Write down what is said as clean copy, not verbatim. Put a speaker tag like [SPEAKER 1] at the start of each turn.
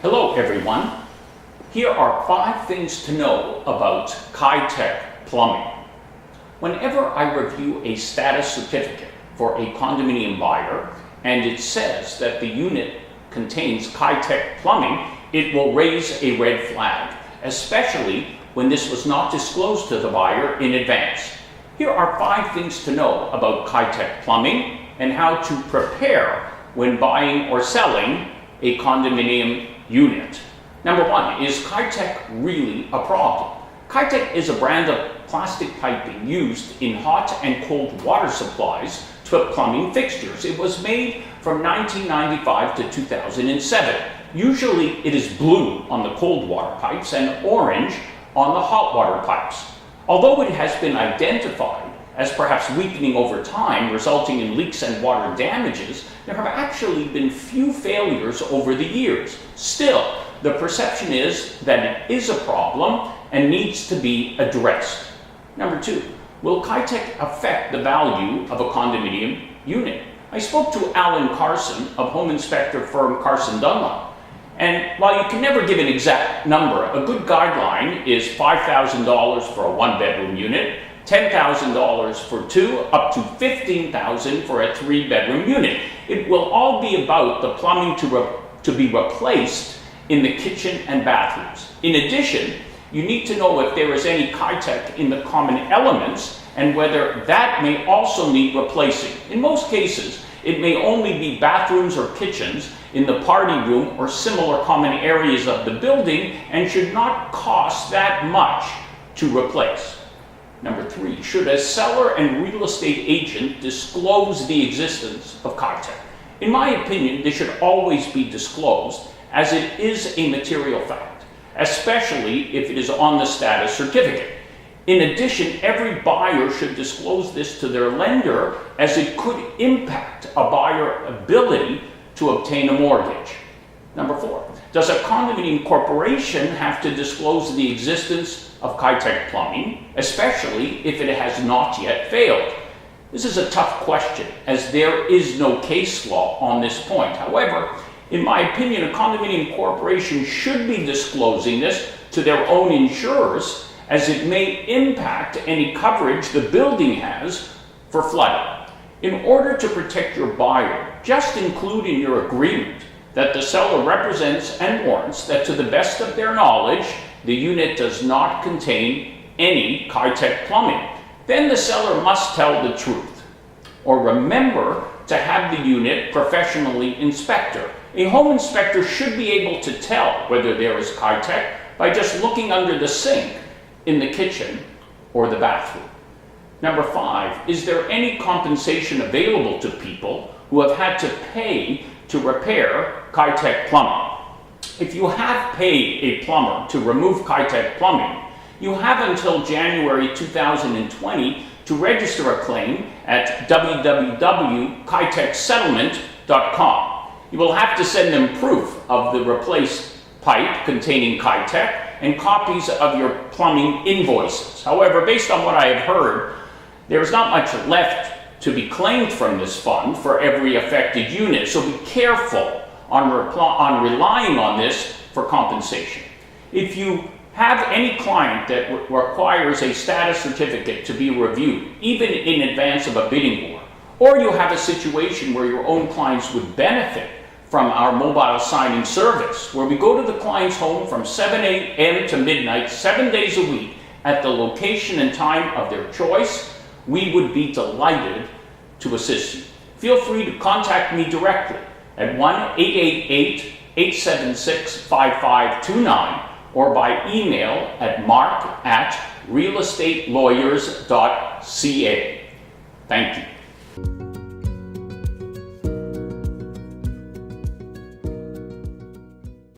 [SPEAKER 1] Hello everyone. Here are 5 things to know about Kitec Plumbing. Whenever I review a status certificate for a condominium buyer and it says that the unit contains Kitec Plumbing, it will raise a red flag, especially when this was not disclosed to the buyer in advance. Here are 5 things to know about Kitec Plumbing and how to prepare when buying or selling a condominium unit. Number 1, is Kitec really a problem? Kitec is a brand of plastic piping used in hot and cold water supplies to plumbing fixtures. It was made from 1995 to 2007. Usually it is blue on the cold water pipes and orange on the hot water pipes. Although it has been identified as perhaps weakening over time, resulting in leaks and water damages, there have actually been few failures over the years. Still, the perception is that it is a problem and needs to be addressed. Number 2, will Kitec affect the value of a condominium unit? I spoke to Alan Carson of home inspector firm Carson Dunlop, and while you can never give an exact number, a good guideline is $5,000 for a 1-bedroom unit, $10,000 for 2, up to $15,000 for a 3-bedroom unit. It will all be about the plumbing to be replaced in the kitchen and bathrooms. In addition, you need to know if there is any Kitec in the common elements and whether that may also need replacing. In most cases, it may only be bathrooms or kitchens in the party room or similar common areas of the building and should not cost that much to replace. Number 3, should a seller and real estate agent disclose the existence of Kitec? In my opinion, they should always be disclosed as it is a material fact, especially if it is on the status certificate. In addition, every buyer should disclose this to their lender as it could impact a buyer's ability to obtain a mortgage. Number 4, does a condominium corporation have to disclose the existence of Kitec Plumbing, especially if it has not yet failed? This is a tough question, as there is no case law on this point. However, in my opinion, a condominium corporation should be disclosing this to their own insurers, as it may impact any coverage the building has for flooding. In order to protect your buyer, just include in your agreement that the seller represents and warrants that to the best of their knowledge, the unit does not contain any Kitec Plumbing. Then the seller must tell the truth. Or remember to have the unit professionally inspected. A home inspector should be able to tell whether there is Kitec by just looking under the sink in the kitchen or the bathroom. Number 5, is there any compensation available to people who have had to pay to repair Kitec Plumbing? If you have paid a plumber to remove Kitec Plumbing, you have until January 2020 to register a claim at www.kitecsettlement.com. You will have to send them proof of the replaced pipe containing Kitec and copies of your plumbing invoices. However, based on what I have heard, there is not much left to be claimed from this fund for every affected unit, so be careful on relying on this for compensation. If you have any client that requires a status certificate to be reviewed, even in advance of a bidding war, or you have a situation where your own clients would benefit from our mobile signing service, where we go to the client's home from 7 a.m. to midnight, 7 days a week, at the location and time of their choice, we would be delighted to assist you. Feel free to contact me directly at 1-888-876-5529 or by email at mark@realestatelawyers.ca. Thank you.